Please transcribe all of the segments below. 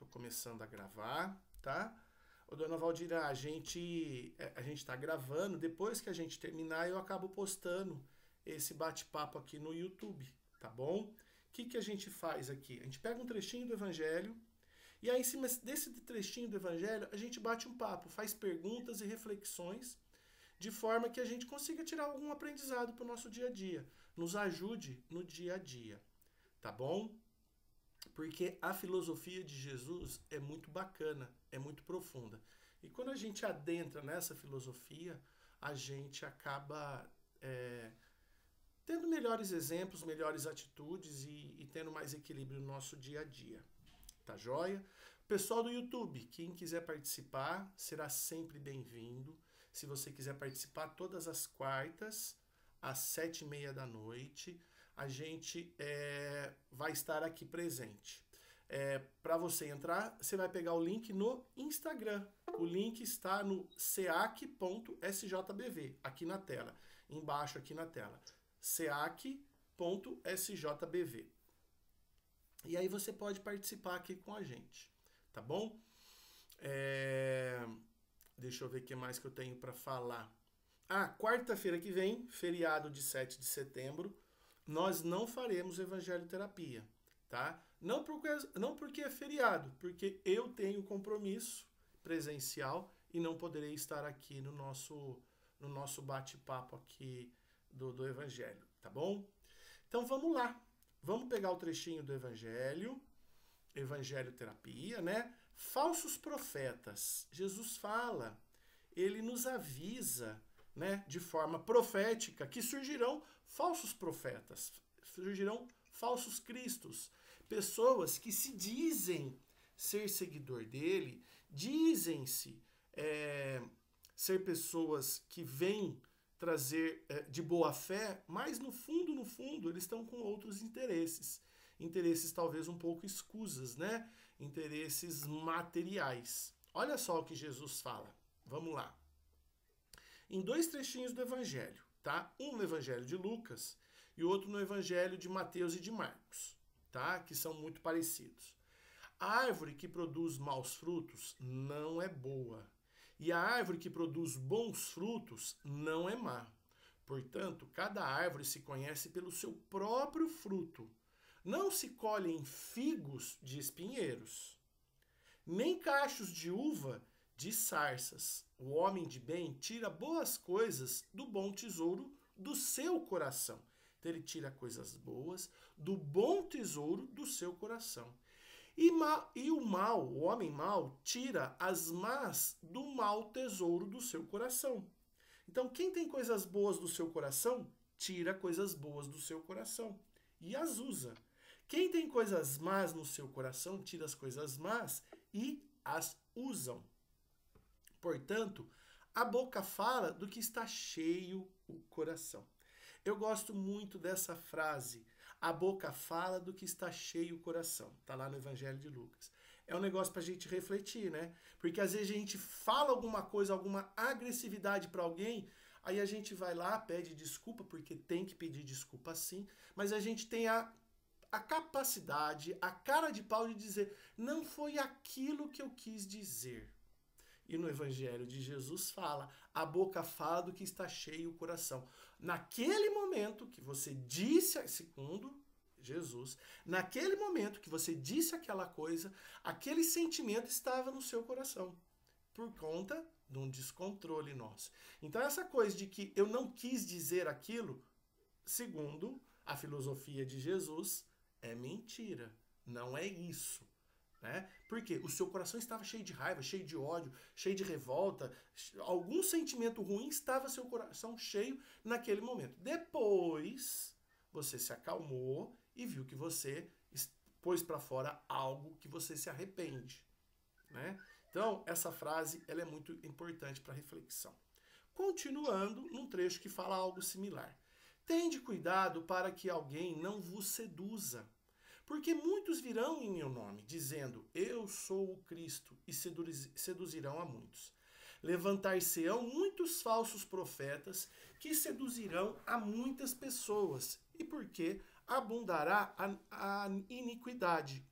Tô começando a gravar, tá? Ô, dona Valdira, a gente tá gravando. Depois que a gente terminar, eu acabo postando esse bate-papo aqui no YouTube, tá bom? O que a gente faz aqui? A gente pega um trechinho do Evangelho e aí, em cima desse trechinho do Evangelho, a gente bate um papo, faz perguntas e reflexões de forma que a gente consiga tirar algum aprendizado para o nosso dia a dia. Nos ajude no dia a dia, tá bom? Porque a filosofia de Jesus é muito bacana, é muito profunda. E quando a gente adentra nessa filosofia, a gente acaba tendo melhores exemplos, melhores atitudes e tendo mais equilíbrio no nosso dia a dia. Tá joia? Pessoal do YouTube, quem quiser participar será sempre bem-vindo. Se você quiser participar, todas as quartas, às 7h30 da noite, a gente vai estar aqui presente. Para você entrar, você vai pegar o link no Instagram. O link está no seac.sjbv, aqui na tela, embaixo aqui na tela. seac.sjbv. E aí você pode participar aqui com a gente, tá bom? Deixa eu ver o que mais que eu tenho para falar. Quarta-feira que vem, feriado de 7 de setembro, nós não faremos Evangelho Terapia, tá? Não porque é feriado, porque eu tenho compromisso presencial e não poderei estar aqui no nosso bate-papo aqui do Evangelho, tá bom? Então vamos lá. Vamos pegar o trechinho do Evangelho Terapia, né? Falsos profetas. Jesus fala, ele nos avisa, né, de forma profética, que surgirão falsos profetas, surgirão falsos cristos, pessoas que se dizem ser seguidor dele, dizem-se ser pessoas que vêm trazer de boa fé, mas no fundo, eles estão com outros interesses. Interesses talvez um pouco escusas, né? Interesses materiais. Olha só o que Jesus fala. Vamos lá. Em 2 trechinhos do Evangelho, tá? Um no Evangelho de Lucas e outro no Evangelho de Mateus e de Marcos, tá? Que são muito parecidos. A árvore que produz maus frutos não é boa. E a árvore que produz bons frutos não é má. Portanto, cada árvore se conhece pelo seu próprio fruto. Não se colhem figos de espinheiros, nem cachos de uva de sarças. O homem de bem tira boas coisas do bom tesouro do seu coração. Então ele tira coisas boas do bom tesouro do seu coração. E o homem mau, tira as más do mau tesouro do seu coração. Então, quem tem coisas boas do seu coração, tira coisas boas do seu coração e as usa. Quem tem coisas más no seu coração, tira as coisas más e as usam. Portanto, a boca fala do que está cheio o coração. Eu gosto muito dessa frase. A boca fala do que está cheio o coração. Está lá no Evangelho de Lucas. É um negócio para a gente refletir, né? Porque às vezes a gente fala alguma coisa, alguma agressividade para alguém, aí a gente vai lá, pede desculpa, porque tem que pedir desculpa sim, mas a gente tem a capacidade, a cara de pau de dizer, não foi aquilo que eu quis dizer. E no Evangelho de Jesus fala, a boca fala do que está cheio o coração. Naquele momento que você disse, segundo Jesus, naquele momento que você disse aquela coisa, aquele sentimento estava no seu coração, por conta de um descontrole nosso. Então essa coisa de que eu não quis dizer aquilo, segundo a filosofia de Jesus, é mentira. Não é isso. Né? Porque o seu coração estava cheio de raiva, cheio de ódio, cheio de revolta, algum sentimento ruim estava seu coração cheio naquele momento. Depois, você se acalmou e viu que você pôs para fora algo que você se arrepende. Né? Então, essa frase ela é muito importante para reflexão. Continuando, num trecho que fala algo similar. Tende cuidado para que alguém não vos seduza. Porque muitos virão em meu nome, dizendo, eu sou o Cristo, e seduzirão a muitos. Levantar-se-ão muitos falsos profetas, que seduzirão a muitas pessoas, e porque abundará a iniquidade.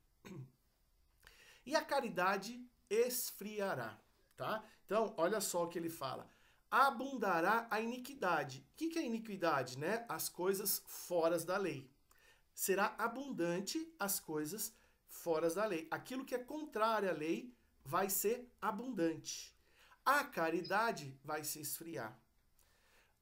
e a caridade esfriará, tá? Então, olha só o que ele fala. Abundará a iniquidade. O que é iniquidade, né? As coisas fora da lei. Será abundante as coisas fora da lei. Aquilo que é contrário à lei vai ser abundante. A caridade vai se esfriar.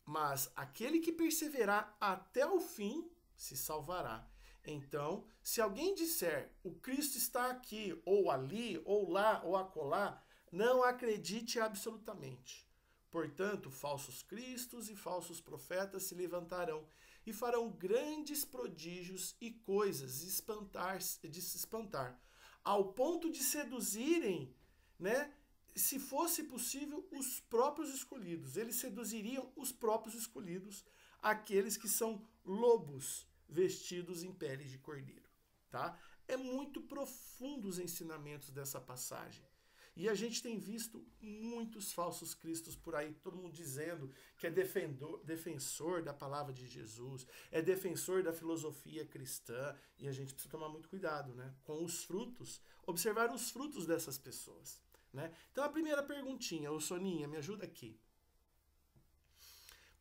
Mas aquele que perseverar até o fim se salvará. Então, se alguém disser o Cristo está aqui, ou ali, ou lá, ou acolá, não acredite absolutamente. Portanto, falsos cristos e falsos profetas se levantarão e farão grandes prodígios e coisas de se espantar, ao ponto de seduzirem, né? Se fosse possível, os próprios escolhidos. Eles seduziriam os próprios escolhidos, aqueles que são lobos vestidos em peles de cordeiro, tá? É muito profundo os ensinamentos dessa passagem. E a gente tem visto muitos falsos cristos por aí, todo mundo dizendo que é defensor da palavra de Jesus, é defensor da filosofia cristã, e a gente precisa tomar muito cuidado, né? Com os frutos, observar os frutos dessas pessoas. Né? Então a primeira perguntinha, ô Soninha, me ajuda aqui.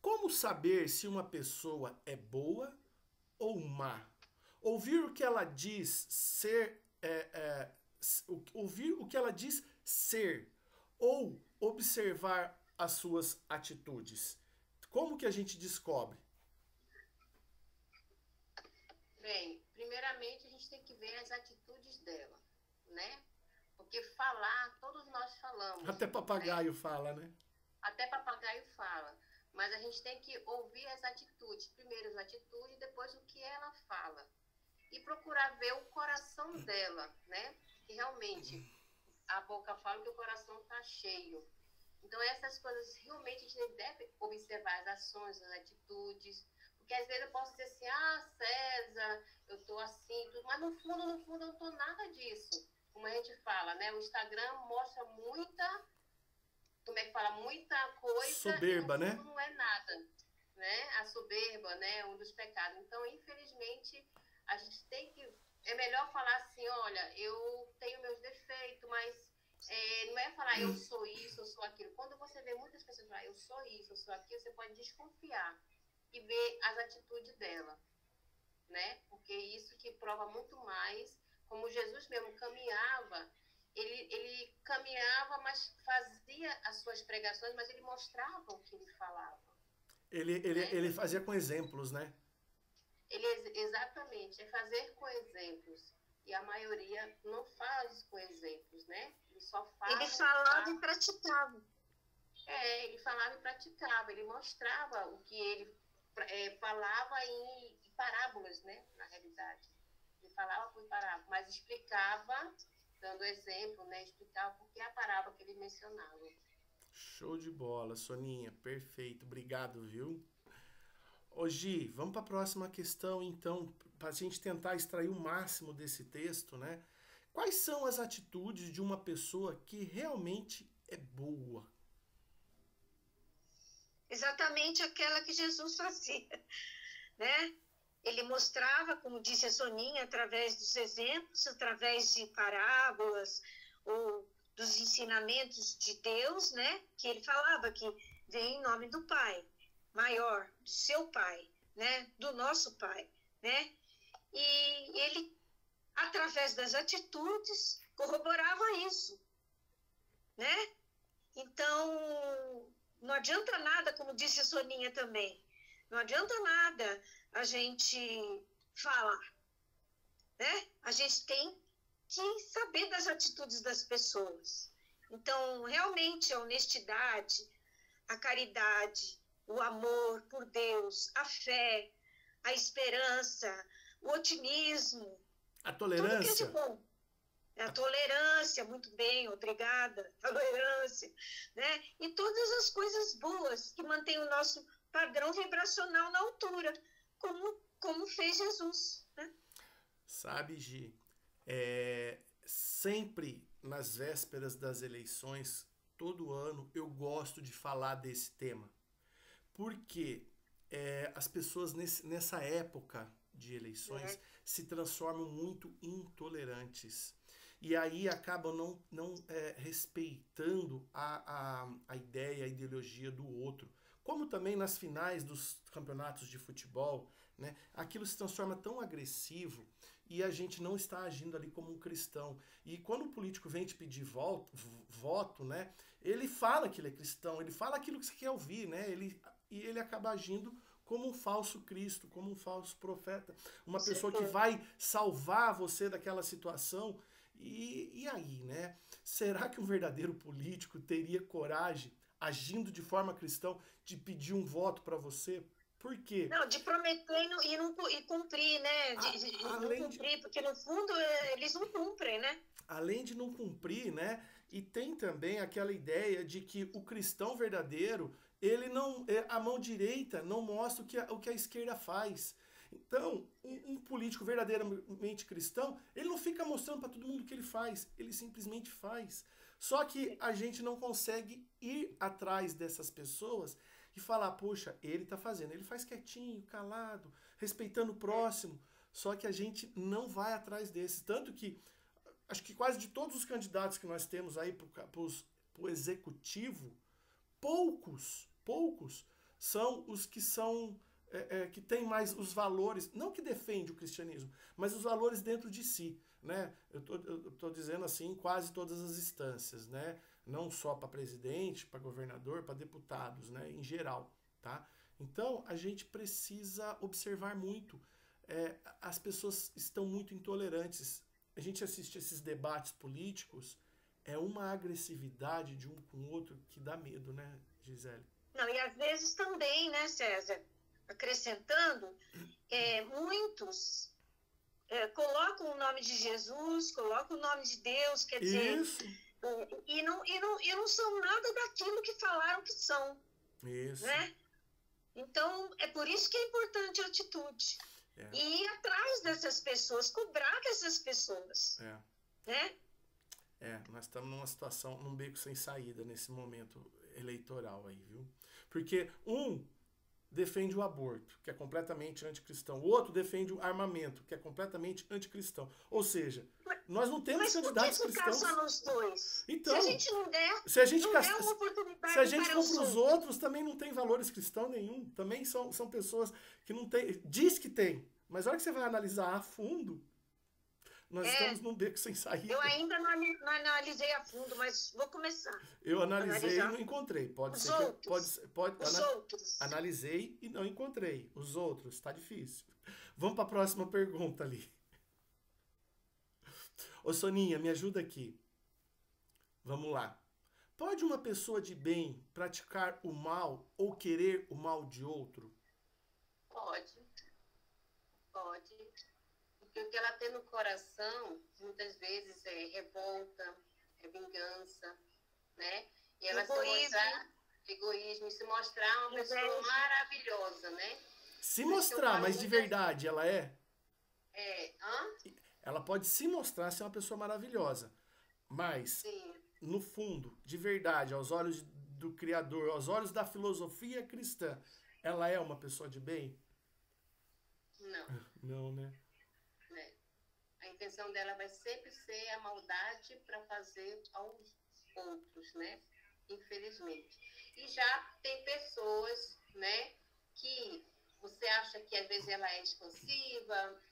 Como saber se uma pessoa é boa ou má? Ouvir o que ela diz ser, ouvir o que ela diz ser, ou observar as suas atitudes. Como que a gente descobre? Bem, primeiramente a gente tem que ver as atitudes dela, né? Porque falar, todos nós falamos. Até papagaio, né? Fala, né? Até papagaio fala. Mas a gente tem que ouvir as atitudes. Primeiro as atitudes, depois o que ela fala. E procurar ver o coração dela, né? Que realmente a boca fala que o coração está cheio. Então essas coisas realmente a gente deve observar as ações, as atitudes. Porque às vezes eu posso dizer assim, César, eu estou assim, tudo, mas no fundo eu não estou nada disso. Como a gente fala, né? O Instagram mostra muita, como é que fala? Muita coisa. Soberba, e no fundo, né? Não é nada, né? A soberba, né? Um dos pecados. Então, infelizmente, a gente tem que... É melhor falar assim, olha, eu tenho meus defeitos, mas não é falar eu sou isso, eu sou aquilo. Quando você vê muitas pessoas falar eu sou isso, eu sou aquilo, você pode desconfiar e ver as atitudes dela, né? Porque isso que prova muito mais. Como Jesus mesmo caminhava, ele caminhava, mas fazia as suas pregações, mas ele mostrava o que ele falava. Ele fazia com exemplos, né? Exatamente, é fazer com exemplos. E a maioria não faz com exemplos, né? Ele só fala. Ele falava e praticava. Ele falava e praticava. Ele mostrava o que ele falava em parábolas, né? Na realidade. Ele falava por parábola, mas explicava, dando exemplo, né? Explicava por que a parábola que ele mencionava. Show de bola, Soninha. Perfeito. Obrigado, viu? Ô Gi, vamos para a próxima questão, então, para a gente tentar extrair o máximo desse texto, né? Quais são as atitudes de uma pessoa que realmente é boa? Exatamente aquela que Jesus fazia, né? Ele mostrava, como disse a Soninha, através dos exemplos, através de parábolas ou dos ensinamentos de Deus, né? Que ele falava que vem em nome do Pai, maior, do seu Pai, né? Do nosso Pai, né? E ele, através das atitudes, corroborava isso, né? Então, não adianta nada, como disse a Soninha também, não adianta nada a gente falar, né? A gente tem que saber das atitudes das pessoas. Então, realmente, a honestidade, a caridade, o amor por Deus, a fé, a esperança, o otimismo, a tolerância. Tudo que é de bom. A tolerância, muito bem, obrigada, tolerância, né? E todas as coisas boas que mantêm o nosso padrão vibracional na altura, como fez Jesus, né? Sabe, Gi, sempre nas vésperas das eleições, todo ano, eu gosto de falar desse tema. Porque as pessoas nessa época de eleições se transformam muito intolerantes. E aí acabam não respeitando a ideia, a ideologia do outro. Como também nas finais dos campeonatos de futebol, né, aquilo se transforma tão agressivo e a gente não está agindo ali como um cristão. E quando o político vem te pedir voto, né, ele fala que ele é cristão, ele fala aquilo que você quer ouvir, né, e ele acaba agindo como um falso Cristo, como um falso profeta, uma pessoa que vai salvar você daquela situação. E aí, né? Será que um verdadeiro político teria coragem, agindo de forma cristã, de pedir um voto para você? Por quê? Não, de prometer e cumprir, né? Não cumprir, porque no fundo eles não cumprem, né? Além de não cumprir, né? E tem também aquela ideia de que o cristão verdadeiro, ele não, a mão direita não mostra o que a esquerda faz. Então, um político verdadeiramente cristão, ele não fica mostrando para todo mundo o que ele faz, ele simplesmente faz. Só que a gente não consegue ir atrás dessas pessoas e falar, poxa, ele tá fazendo, ele faz quietinho, calado, respeitando o próximo. Só que a gente não vai atrás desses. Tanto que, acho que quase de todos os candidatos que nós temos aí pro executivo, poucos são os que são que tem mais os valores, não que defende o cristianismo, mas os valores dentro de si, né? Eu tô dizendo assim, quase todas as instâncias, né? Não só para presidente, para governador, para deputados, né? Em geral, tá? Então, a gente precisa observar muito. As pessoas estão muito intolerantes. A gente assiste esses debates políticos, é uma agressividade de um com o outro que dá medo, né, Gisele? Não, e às vezes também, né, César? Acrescentando, muitos colocam o nome de Jesus, colocam o nome de Deus, quer dizer, Isso. E não são nada daquilo que falaram que são. Isso. Né? Então, é por isso que é importante a atitude. E ir atrás dessas pessoas, cobrar dessas pessoas. Né? Nós estamos numa situação, num beco sem saída nesse momento eleitoral aí, viu? Porque defende o aborto, que é completamente anticristão. O outro defende o armamento, que é completamente anticristão. Ou seja, nós não temos candidatos cristãos. Mas por que ficar só nos dois? Então, se a gente não der, se a gente não der uma oportunidade se a gente for para os outros, outros, também não tem valores cristãos nenhum. Também são pessoas que não tem... Diz que tem, mas na hora que você vai analisar a fundo, nós estamos num beco sem saída. Eu ainda não analisei a fundo, mas vou começar. Eu analisei e não encontrei. Pode os ser outros. Os outros. Analisei e não encontrei. Os outros, tá difícil. Vamos para a próxima pergunta ali. Ô Soninha, me ajuda aqui. Vamos lá. Pode uma pessoa de bem praticar o mal ou querer o mal de outro? Pode. Porque o que ela tem no coração, muitas vezes, é revolta, é vingança, né? E ela se mostrar uma pessoa maravilhosa, né? Se mostrar, mas de verdade ela é? Ela pode se mostrar ser uma pessoa maravilhosa, mas, sim, no fundo, de verdade, aos olhos do Criador, aos olhos da filosofia cristã, ela é uma pessoa de bem? Não. Não, né? A intenção dela vai sempre ser a maldade para fazer aos outros, né? Infelizmente. E já tem pessoas, né, que você acha que às vezes ela é expansiva,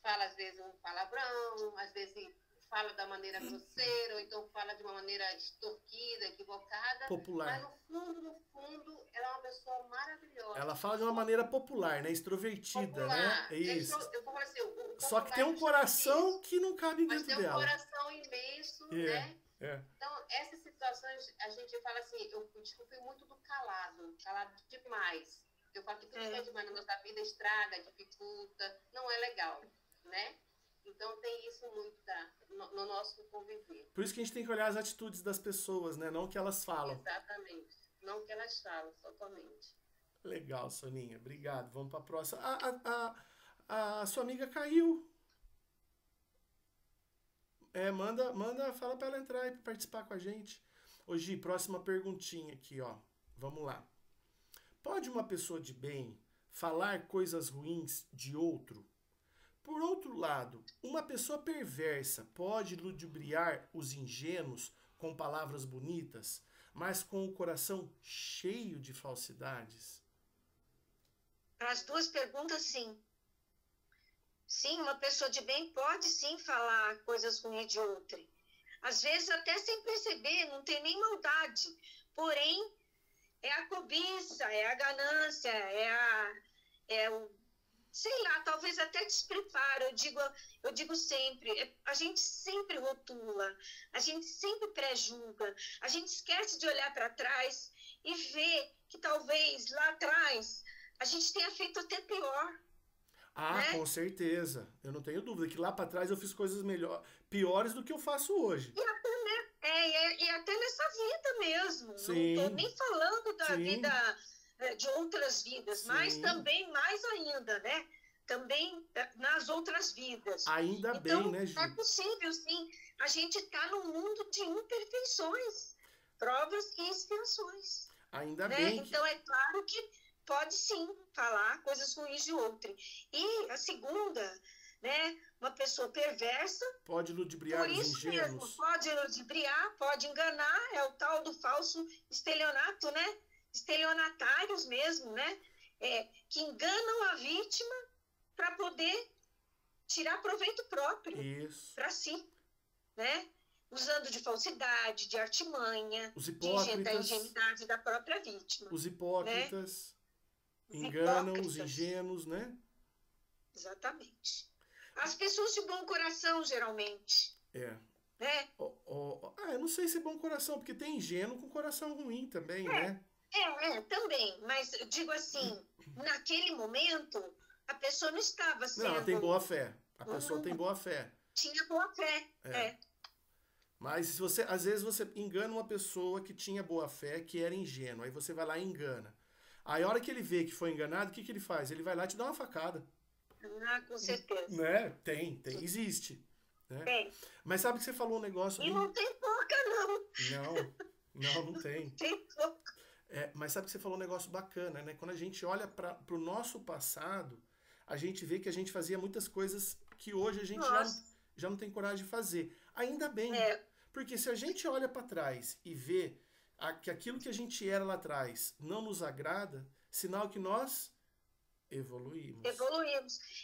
fala às vezes um palavrão, às vezes fala da maneira grosseira, ou então fala de uma maneira extorquida, equivocada. Popular. Mas no fundo, ela é uma pessoa maravilhosa. Ela fala de uma maneira popular, né? Extrovertida, popular, né? É isso. Eu vou falar assim, só que tem um coração que não cabe dentro dela. Mas tem um coração imenso, né? Então, essas situações, a gente fala assim, eu desculpe muito do calado demais. Eu falo que tudo que é demais na nossa vida estraga, dificulta, não é legal, né? Então tem isso muito no nosso conviver. Por isso que a gente tem que olhar as atitudes das pessoas, né? Não o que elas falam. Exatamente. Não o que elas falam, totalmente. Legal, Soninha. Obrigado. Vamos para a próxima. A sua amiga caiu. Fala para ela entrar e participar com a gente. Gi, próxima perguntinha aqui, ó. Vamos lá. Pode uma pessoa de bem falar coisas ruins de outro? Por outro lado, uma pessoa perversa pode ludibriar os ingênuos com palavras bonitas, mas com o coração cheio de falsidades? Para as duas perguntas, sim. Sim, uma pessoa de bem pode sim falar coisas ruins de outra. Às vezes até sem perceber, não tem nem maldade. Porém, é a cobiça, é a ganância, é o, sei lá, talvez até despreparo. Eu digo sempre, a gente sempre rotula, a gente sempre pré-julga, a gente esquece de olhar para trás e ver que talvez lá atrás a gente tenha feito até pior. Ah, Né? com certeza. Eu não tenho dúvida que lá para trás eu fiz coisas piores do que eu faço hoje. E até nessa vida mesmo. Sim. Não estou nem falando da Sim. vida, de outras vidas, Sim. mas também mais ainda, né? Também nas outras vidas. Ainda então, bem, né, Gi? É possível, sim. A gente está num mundo de imperfeições, provas e expiações. Ainda né? bem. Então, é claro que pode sim falar coisas ruins de outra. E a segunda, né? Uma pessoa perversa. Pode ludibriar os ingênuos. Por isso mesmo, pode ludibriar, pode enganar, é o tal do falso estelionato, né? Estelionatários mesmo, né? Que enganam a vítima para poder tirar proveito próprio para si, né? Usando de falsidade, de artimanha, da ingenuidade da própria vítima. Os hipócritas, né? Enganam os ingênuos, né? Exatamente. As pessoas de bom coração, geralmente. Né? Eu não sei se é bom coração, porque tem ingênuo com coração ruim também, né? Também. Mas eu digo assim, naquele momento, a pessoa não estava sendo... Não, ela tem boa fé. A pessoa tem boa fé. Tinha boa fé, Mas se você, às vezes você engana uma pessoa que tinha boa fé, que era ingênua. Aí você vai lá e engana. Aí a hora que ele vê que foi enganado, o que ele faz? Ele vai lá e te dá uma facada. Ah, com certeza. Né? Tem, existe. Né? Tem. Mas sabe que você falou um negócio... E não tem pouca, não. Não tem. Tem pouca. Mas sabe que você falou um negócio bacana, né? Quando a gente olha para o nosso passado, a gente vê que a gente fazia muitas coisas que hoje a gente já não tem coragem de fazer. Ainda bem. Porque se a gente olha para trás e vê que aquilo que a gente era lá atrás não nos agrada, sinal que nós evoluímos.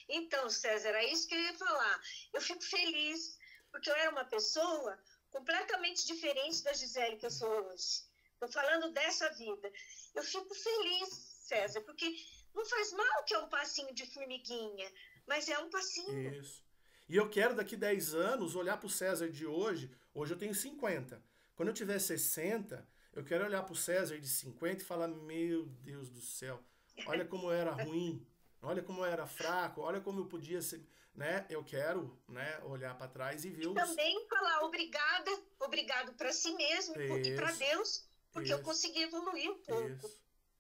Então, César, é isso que eu ia falar. Eu fico feliz, porque eu era uma pessoa completamente diferente da Gisele que eu sou hoje. Estou falando dessa vida. Eu fico feliz, César, porque não faz mal que é um passinho de formiguinha, mas é um passinho. Isso. E eu quero, daqui 10 anos, olhar para o César de hoje. Hoje eu tenho 50. Quando eu tiver 60, eu quero olhar para o César de 50 e falar, meu Deus do céu, olha como eu era ruim, olha como eu era fraco, olha como eu podia ser, né? Eu quero, né, olhar para trás e ver também falar obrigado para si mesmo e para Deus, porque eu consegui evoluir um pouco,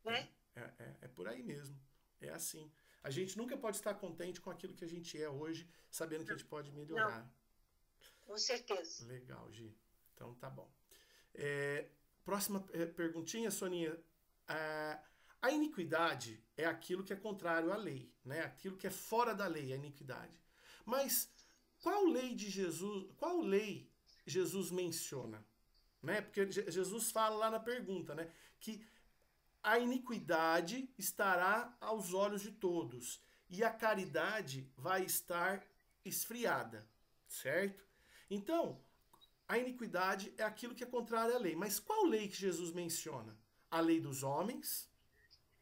né? É por aí mesmo, é assim. A gente nunca pode estar contente com aquilo que a gente é hoje, sabendo que a gente pode melhorar. Não. Com certeza. Legal, Gi. Então tá bom. Próxima perguntinha, Soninha. A iniquidade é aquilo que é contrário à lei, né? Aquilo que é fora da lei, a iniquidade. Mas qual lei Jesus menciona? Né? Porque Jesus fala lá na pergunta, né? Que a iniquidade estará aos olhos de todos e a caridade vai estar esfriada, certo? Então, a iniquidade é aquilo que é contrário à lei. Mas qual lei que Jesus menciona? A lei dos homens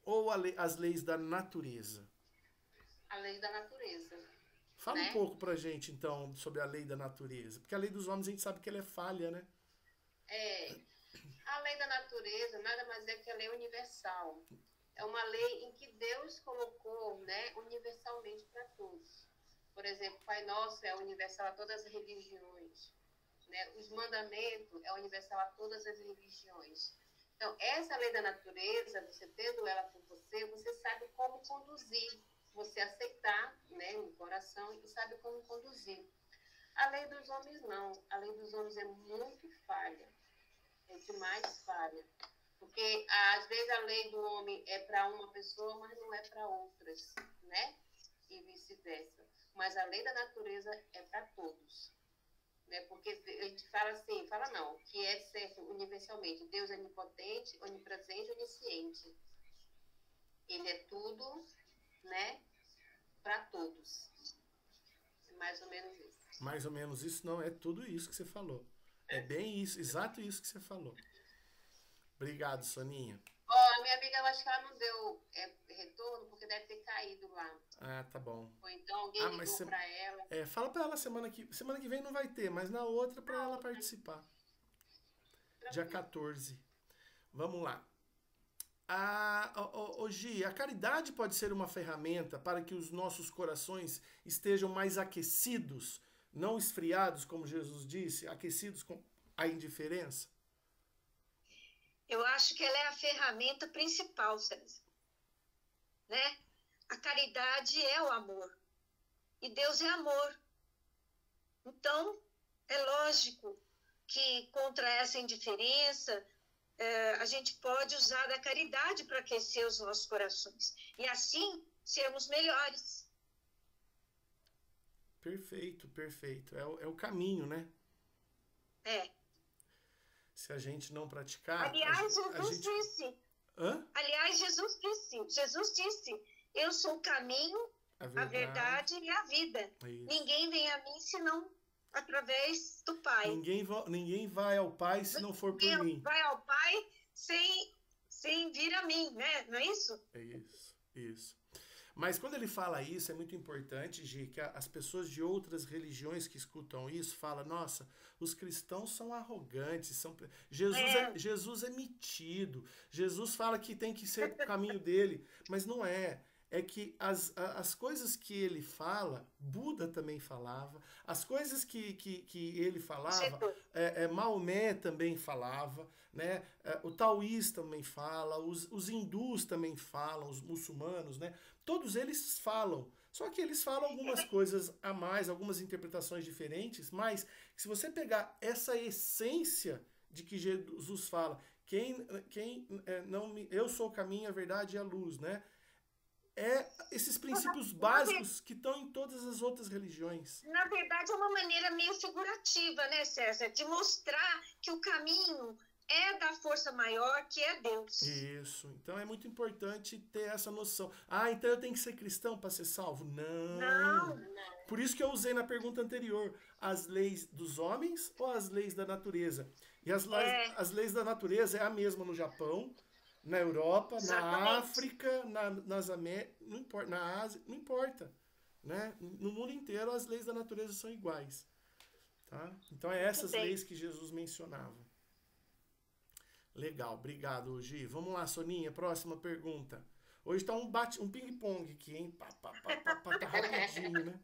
ou as leis da natureza? A lei da natureza. Fala um pouco pra gente, então, sobre a lei da natureza. Porque a lei dos homens a gente sabe que ela é falha, né? A lei da natureza nada mais é que a lei universal. É uma lei em que Deus colocou, né, universalmente para todos. Por exemplo, Pai Nosso é universal a todas as religiões. Né? Os mandamentos é universal a todas as religiões. Então, essa lei da natureza, você tendo ela com você, você sabe como conduzir. Você aceitar, né, no coração e sabe como conduzir. A lei dos homens não. A lei dos homens é muito falha. É demais falha. Porque, às vezes, a lei do homem é para uma pessoa, mas não é para outras, né? E vice-versa. mas a lei da natureza é para todos. Né? Porque a gente fala assim, fala não, que é certo universalmente. Deus é onipotente, onipresente, onisciente. Ele é tudo, né, para todos. Mais ou menos isso. Mais ou menos isso, não, é tudo isso que você falou. É bem isso, exato isso que você falou. Obrigado, Soninha. Ó, minha amiga, eu acho que ela não deu retorno, porque deve ter caído lá. Ah, tá bom. Ou então alguém ligou para ela. Fala para ela semana que vem não vai ter, mas na outra para ela participar. Dia 14. Vamos lá. Gi, a caridade pode ser uma ferramenta para que os nossos corações estejam mais aquecidos, não esfriados, como Jesus disse, aquecidos com a indiferença? Eu acho que ela é a ferramenta principal, César. Né? A caridade é o amor. E Deus é amor. Então, é lógico que contra essa indiferença, a gente pode usar da caridade para aquecer os nossos corações. E assim, sermos melhores. Perfeito, perfeito. É o caminho, né? É. Se a gente não praticar... Aliás, Jesus disse... Hã? Aliás, Jesus disse, eu sou o caminho, a verdade e a vida. Isso. Ninguém vem a mim senão através do Pai. Ninguém vai ao Pai se não for por mim. Ninguém vai ao Pai sem vir a mim, né? Não é isso? É isso. Mas quando ele fala isso, é muito importante, Gi, que as pessoas de outras religiões que escutam isso falam, nossa, os cristãos são arrogantes, Jesus é metido, Jesus fala que tem que ser o caminho dele, mas não é. É que as coisas que ele fala, Buda também falava, as coisas que ele falava, Maomé também falava, né? O taoísta também fala, os hindus também falam, os muçulmanos, né? Todos eles falam, só que eles falam algumas coisas a mais, algumas interpretações diferentes, mas se você pegar essa essência de que Jesus fala, eu sou o caminho, a verdade e a luz, né? Esses princípios básicos que estão em todas as outras religiões. Na verdade, é uma maneira meio figurativa, né, César? De mostrar que o caminho é da força maior, que é Deus. Isso. Então é muito importante ter essa noção. Então eu tenho que ser cristão para ser salvo? Não. Por isso que eu usei na pergunta anterior, as leis dos homens ou as leis da natureza? E as leis da natureza é a mesma no Japão, na Europa, exatamente, na África, nas Américas, não importa, na Ásia, não importa. Né? No mundo inteiro as leis da natureza são iguais. Tá? Então é essas leis que Jesus mencionava. Legal, obrigado, Gi. Vamos lá, Soninha, próxima pergunta. Hoje tá um ping-pong aqui, hein? Tá rapidinho, né?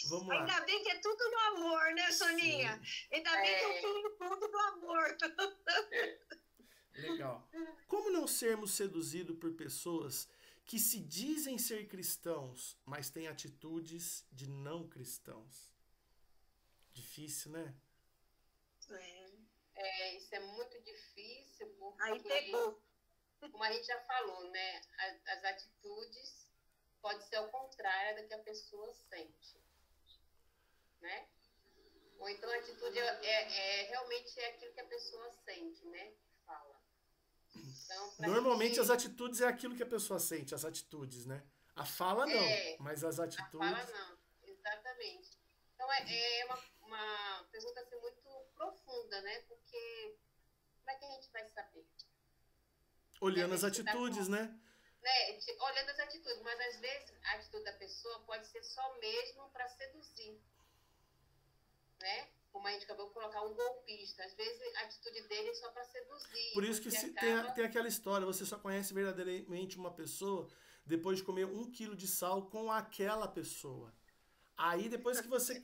Vamos lá. Ainda bem que é tudo no amor, né, Soninha? Sim. Ainda bem que é o ping-pong do amor. Legal. Como não sermos seduzidos por pessoas que se dizem ser cristãos, mas têm atitudes de não cristãos? Difícil, né? Isso é muito difícil, porque, aí pegou, como a gente já falou, né? As atitudes podem ser ao contrário do que a pessoa sente, né? Ou então a atitude realmente é aquilo que a pessoa sente, né? Fala. Então, normalmente as atitudes é aquilo que a pessoa sente, as atitudes, né? A fala não, mas as atitudes... A fala não, exatamente. Então é uma pergunta assim, muito profunda, né? Porque como é que a gente vai saber? Olhando as atitudes, né? Olhando as atitudes, mas às vezes a atitude da pessoa pode ser só mesmo para seduzir, né? Como a gente acabou de colocar, um golpista. Às vezes a atitude dele é só para seduzir. Por isso que tem aquela história, você só conhece verdadeiramente uma pessoa depois de comer 1 quilo de sal com aquela pessoa. Aí depois que você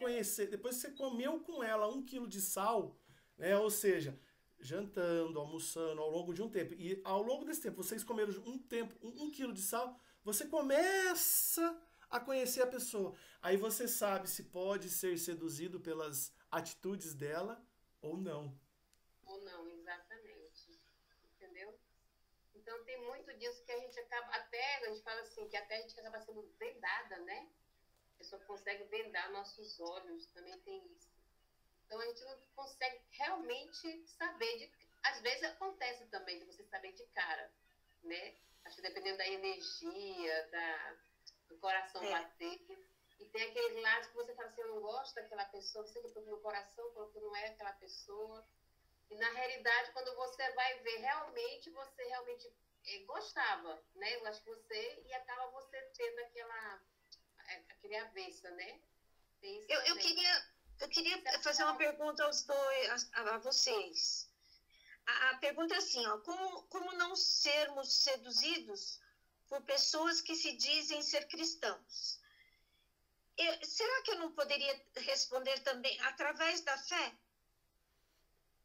depois que você comeu com ela 1 quilo de sal, né? Ou seja, jantando, almoçando ao longo de um tempo. E ao longo desse tempo, vocês comeram 1 quilo de sal, você começa a conhecer a pessoa. Aí você sabe se pode ser seduzido pelas atitudes dela ou não. Ou não, exatamente. Entendeu? Então tem muito disso que a gente acaba, a gente fala assim, que até a gente acaba sendo vendada, né? A pessoa consegue vendar nossos olhos, também tem isso. Então, a gente não consegue realmente saber às vezes acontece também de você saber de cara, né? Acho que dependendo da energia, do coração bater. E tem aqueles lados que você fala assim, eu não gosto daquela pessoa, você que no coração falou que não é aquela pessoa. E na realidade, quando você vai ver, você realmente gostava, né? Eu acho que você, e acaba você tendo aquele avesso, né? Eu queria fazer uma pergunta aos dois, a vocês. A pergunta é assim, ó, como não sermos seduzidos por pessoas que se dizem ser cristãos? Será que eu não poderia responder também através da fé?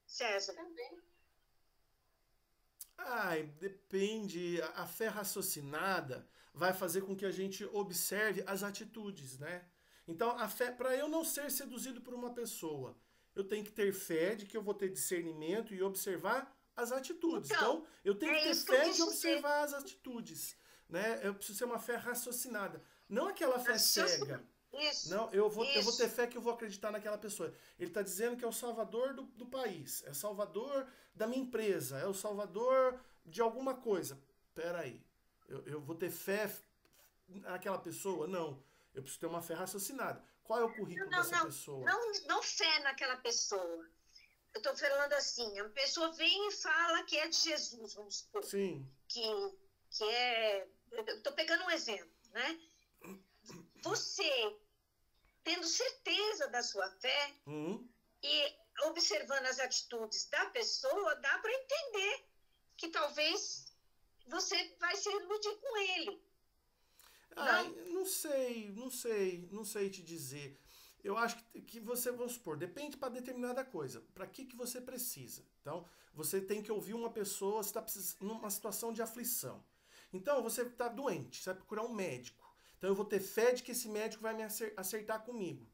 César? Também. Depende. A fé raciocinada vai fazer com que a gente observe as atitudes, né? Então, a fé, para eu não ser seduzido por uma pessoa, eu tenho que ter fé de que eu vou ter discernimento e observar as atitudes. Então eu tenho que ter fé de observar as atitudes, né? Eu preciso ser uma fé raciocinada, não aquela fé cega. Isso. Não, eu vou ter fé que eu vou acreditar naquela pessoa. Ele está dizendo que é o salvador do país, é o salvador da minha empresa, é o salvador de alguma coisa. Peraí, eu vou ter fé naquela pessoa? Não. Eu preciso ter uma fé raciocinada. Qual é o currículo dessa pessoa? Não fé naquela pessoa. Eu estou falando assim, a pessoa vem e fala que é de Jesus, vamos supor. Sim. Que é... Eu estou pegando um exemplo, né? Você, tendo certeza da sua fé e observando as atitudes da pessoa, dá para entender que talvez você vai se iludir com ele. Não sei te dizer. Eu acho que você, vamos supor, depende para determinada coisa. Para que você precisa? Então, você tem que ouvir uma pessoa, você está numa situação de aflição. Então, você está doente, você vai procurar um médico. Então, eu vou ter fé de que esse médico vai me acertar comigo.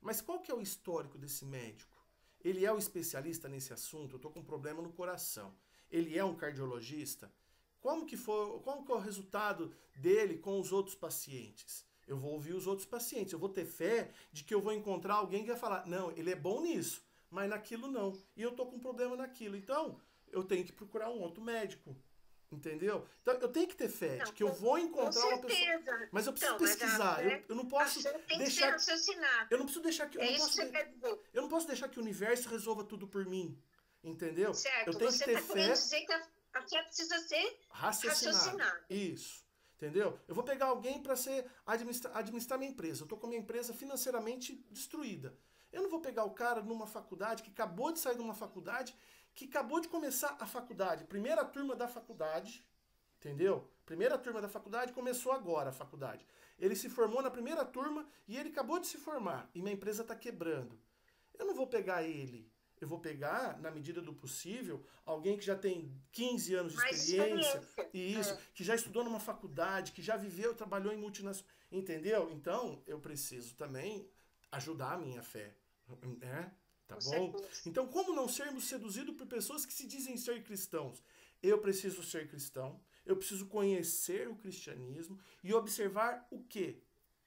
Mas qual que é o histórico desse médico? Ele é o especialista nesse assunto? Eu estou com um problema no coração. Ele é um cardiologista? Como que é o resultado dele com os outros pacientes? Eu vou ouvir os outros pacientes. Eu vou ter fé de que eu vou encontrar alguém que vai falar, não, ele é bom nisso, mas naquilo não. E eu tô com problema naquilo. Então, eu tenho que procurar um outro médico. Entendeu? Então, eu tenho que ter fé de que eu vou encontrar uma pessoa. Mas eu preciso pesquisar. Eu não posso deixar. Eu não preciso deixar que. Eu não posso deixar que o universo resolva tudo por mim. Entendeu? Certo, eu tenho que ter fé. Dizer que a fé precisa ser raciocinada. Isso. Entendeu? Eu vou pegar alguém para administrar minha empresa. Eu estou com a minha empresa financeiramente destruída. Eu não vou pegar o cara numa faculdade que acabou de sair de uma faculdade, que acabou de começar a faculdade. Primeira turma da faculdade, entendeu? Primeira turma da faculdade, começou agora a faculdade. Ele se formou na primeira turma e ele acabou de se formar. E minha empresa está quebrando. Eu não vou pegar ele. Eu vou pegar, na medida do possível, alguém que já tem 15 anos de experiência, que já estudou numa faculdade, que já viveu, trabalhou em multinacionais, entendeu? Então, eu preciso também ajudar a minha fé, né? Tá bom? Então, como não sermos seduzidos por pessoas que se dizem ser cristãos? Eu preciso ser cristão, eu preciso conhecer o cristianismo e observar o quê?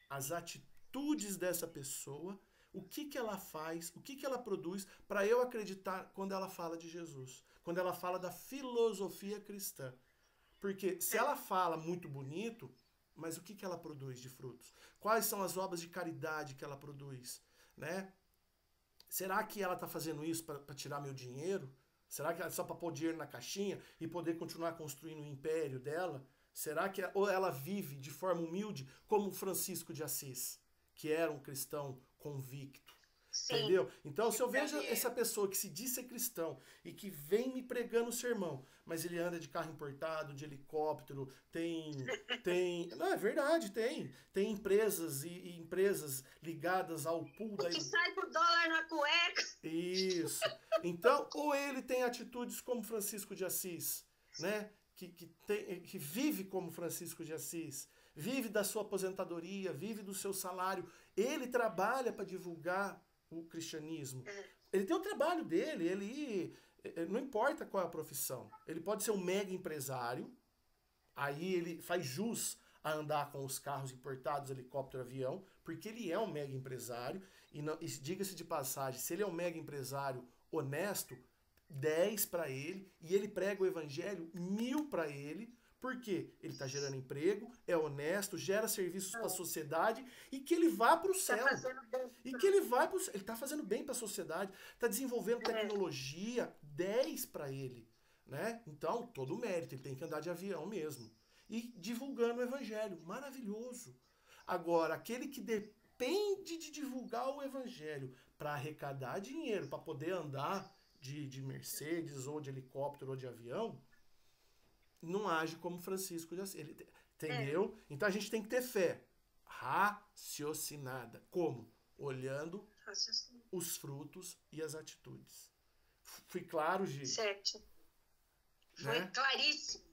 As atitudes dessa pessoa, o que ela faz, o que ela produz, para eu acreditar quando ela fala de Jesus, quando ela fala da filosofia cristã. Porque se ela fala muito bonito, mas o que ela produz de frutos? Quais são as obras de caridade que ela produz? Né? Será que ela está fazendo isso para tirar meu dinheiro? Será que é só para pôr dinheiro na caixinha e poder continuar construindo o império dela? Será que ou ela vive de forma humilde como Francisco de Assis, que era um cristão convicto? Sim. Entendeu? Então, se eu vejo essa pessoa que se diz ser cristão e que vem me pregando o sermão, mas ele anda de carro importado, de helicóptero, não, é verdade, tem empresas e empresas ligadas ao pool da... Que sai por dólar na cueca. Isso. Então, ou ele tem atitudes como Francisco de Assis, né? Que vive como Francisco de Assis, vive da sua aposentadoria, vive do seu salário. Ele trabalha para divulgar o cristianismo. Ele tem o trabalho dele, não importa qual é a profissão. Ele pode ser um mega empresário, aí ele faz jus a andar com os carros importados, helicóptero, avião, porque ele é um mega empresário, e diga-se de passagem, se ele é um mega empresário honesto, 10 para ele, e ele prega o evangelho 1000 para ele, porque ele está gerando emprego, é honesto, gera serviços para a sociedade, e que ele vá para o céu. E que ele vai pro céu. Ele está fazendo bem para a sociedade, está desenvolvendo tecnologia, 10 para ele. Né? Então, todo o mérito, ele tem que andar de avião mesmo. E divulgando o evangelho, maravilhoso. Agora, aquele que depende de divulgar o evangelho para arrecadar dinheiro, para poder andar de Mercedes, ou de helicóptero, ou de avião, não age como Francisco de Assis. Entendeu? Então a gente tem que ter fé raciocinada. Como? Olhando os frutos e as atitudes. Fui claro, Gi? Certo. Foi claríssimo.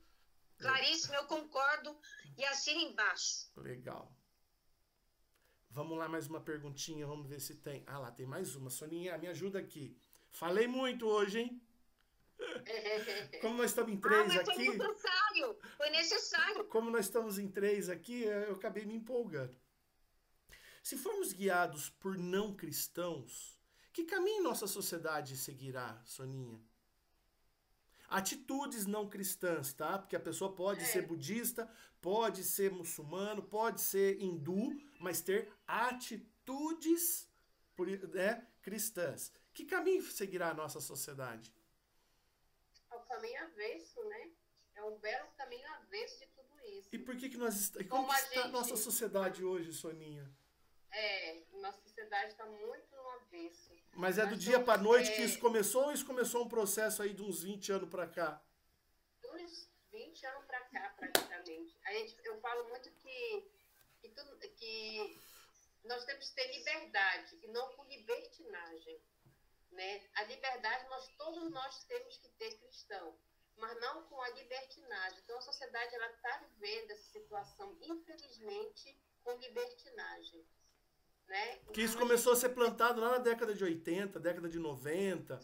Claríssimo, eu concordo. E assina embaixo. Legal. Vamos lá, mais uma perguntinha. Vamos ver se tem. Ah, lá, tem mais uma. Soninha, me ajuda aqui. Falei muito hoje, hein? Como nós estamos em 3 mas aqui... Foi necessário. Como nós estamos em 3 aqui, eu acabei me empolgando. Se formos guiados por não cristãos, que caminho nossa sociedade seguirá, Soninha? Atitudes não cristãs, tá? Porque a pessoa pode ser budista, pode ser muçulmano, pode ser hindu, mas ter atitudes cristãs. Que caminho seguirá a nossa sociedade? É o caminho avesso, né? É um belo caminho avesso de tudo isso. E por que nós como está a nossa sociedade hoje, Soninha? Nossa sociedade está muito no avesso. Mas é do dia para noite que isso começou, ou isso começou um processo aí de uns 20 anos para cá? Uns 20 anos para cá, praticamente. Eu falo muito que nós temos que ter liberdade, e não com libertinagem. Né? A liberdade, todos nós temos que ter cristão, mas não com a libertinagem. Então, a sociedade está vivendo essa situação, infelizmente, com libertinagem. Né? Que isso começou a ser plantado lá na década de 80, década de 90,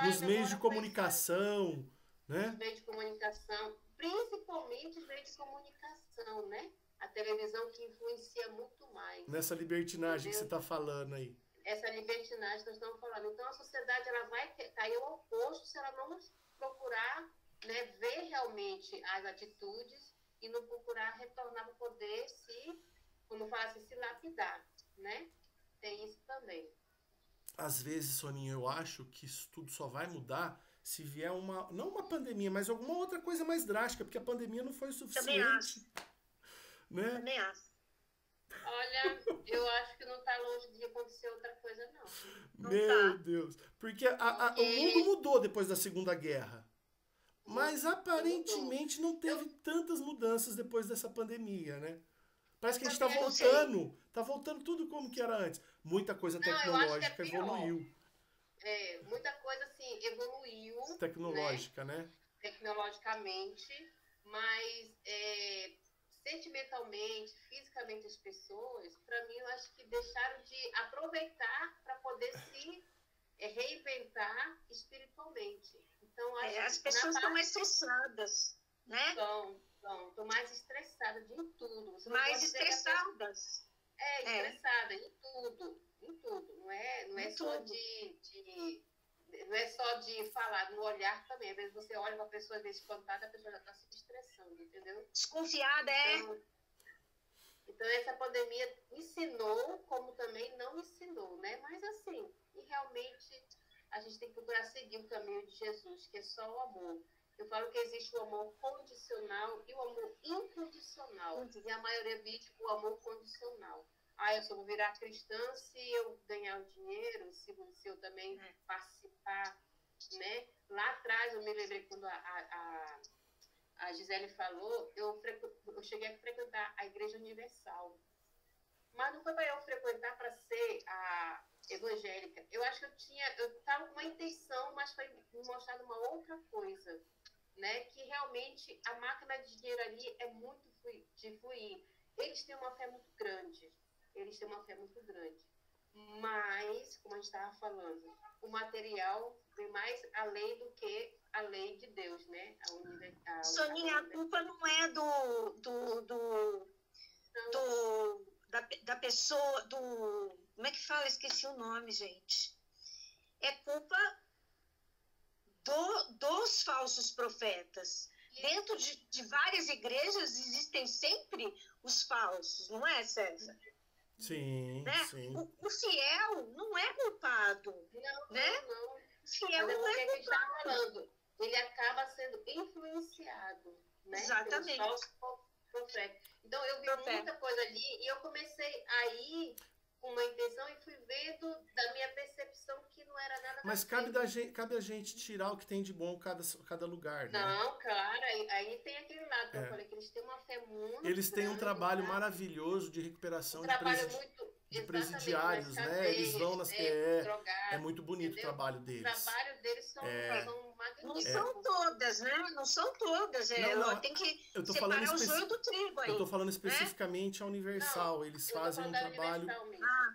nos meios de comunicação. Né? Os meios de comunicação, principalmente os meios de comunicação, né? A televisão que influencia muito mais. Nessa libertinagem que você está falando aí. Essa libertinagem que nós estamos falando. Então, a sociedade vai cair ao oposto se ela não procurar, né, ver realmente as atitudes e não procurar retornar para poder como fala assim, se lapidar, né? Tem isso também. Às vezes, Soninha, eu acho que isso tudo só vai mudar se vier não uma pandemia, mas alguma outra coisa mais drástica, porque a pandemia não foi o suficiente. Também acho. Né? Também acho. Olha, eu acho que não está longe de acontecer outra coisa, não. Meu Deus. Porque o mundo mudou depois da Segunda Guerra. Mas aparentemente não teve tantas mudanças depois dessa pandemia, né? Parece que a gente está voltando. Está voltando tudo como que era antes. Muita coisa tecnológica evoluiu. Muita coisa, assim, evoluiu. Tecnológica, né? Tecnologicamente. Mas... sentimentalmente, fisicamente as pessoas, para mim, eu acho que deixaram de aproveitar para poder se reinventar espiritualmente. Então, acho as pessoas estão mais estressadas, né? Estão mais estressadas em tudo. Mais estressadas. Estressada em tudo. Não é só não é só de falar, no olhar também. Às vezes você olha uma pessoa espantada, a pessoa já está se estressando, entendeu? Desconfiada, Então, essa pandemia ensinou, como também não ensinou, né? Mas, assim, e realmente a gente tem que procurar seguir o caminho de Jesus, que é só o amor. Eu falo que existe o amor condicional e o amor incondicional. E a maioria vive o amor condicional. Eu só vou virar cristã se eu ganhar o dinheiro, se eu também participar, né? Lá atrás, eu me lembrei quando a Gisele falou, eu cheguei a frequentar a Igreja Universal. Mas não foi para eu frequentar para ser a evangélica. Eu acho que eu estava com uma intenção, mas foi me mostrado uma outra coisa, né? Que realmente a máquina de dinheiro ali é muito de fluir. Eles têm uma fé muito grande. Mas, como a gente estava falando, o material vem mais além do que a lei de Deus, né? Soninha, a culpa não é da pessoa, como é que fala? Esqueci o nome, gente. É culpa dos falsos profetas. Dentro de várias igrejas existem sempre os falsos, não é, César? Sim, Né? sim. O fiel não é culpado. Não, né? não. O fiel Mas não é o que é a gente está culpado. falando. Ele acaba sendo influenciado, né? Exatamente. Pelos falsos profetas. Então, eu vi muita coisa ali e eu comecei a ir com uma intenção e fui vendo da minha percepção que não era nada. Mas cabe a gente tirar o que tem de bom cada lugar, né? Não, claro, aí tem aquele lado que eu falei que eles têm uma fé muito Eles têm um grande, trabalho tá? maravilhoso de recuperação de muito presidiários, né? Eles vão nas é muito bonito, entendeu? O trabalho deles. O trabalho deles são magníficos. Não são todas, né? Não são todas. Não, tem que eu tô separar falando o joio do trigo aí. Eu tô falando especificamente a Universal. Não, eles fazem um trabalho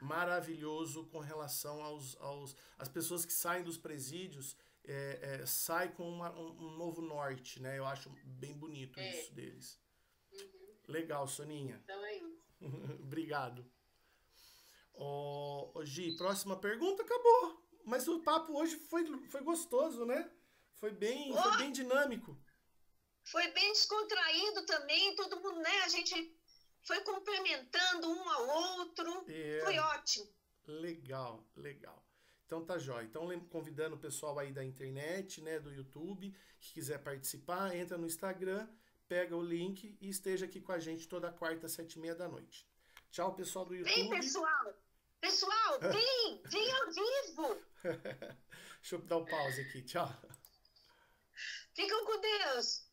maravilhoso maravilhoso com relação às pessoas que saem dos presídios, saem com um novo norte, né? Eu acho bem bonito isso deles. Uhum. Legal, Soninha. Então é isso. Obrigado. Gi, próxima pergunta, acabou. Mas o papo hoje foi gostoso, né? Foi bem dinâmico. Foi bem descontraído também, todo mundo, né? A gente foi complementando um ao outro. Foi ótimo. Legal. Então tá jóia. Então convidando o pessoal aí da internet, né, do YouTube, que quiser participar, entra no Instagram, pega o link e esteja aqui com a gente toda quarta, às 7h30. Tchau, pessoal do YouTube. Vem, pessoal! Pessoal, vem ao vivo! Deixa eu dar um pause aqui. Tchau. Ficam com Deus!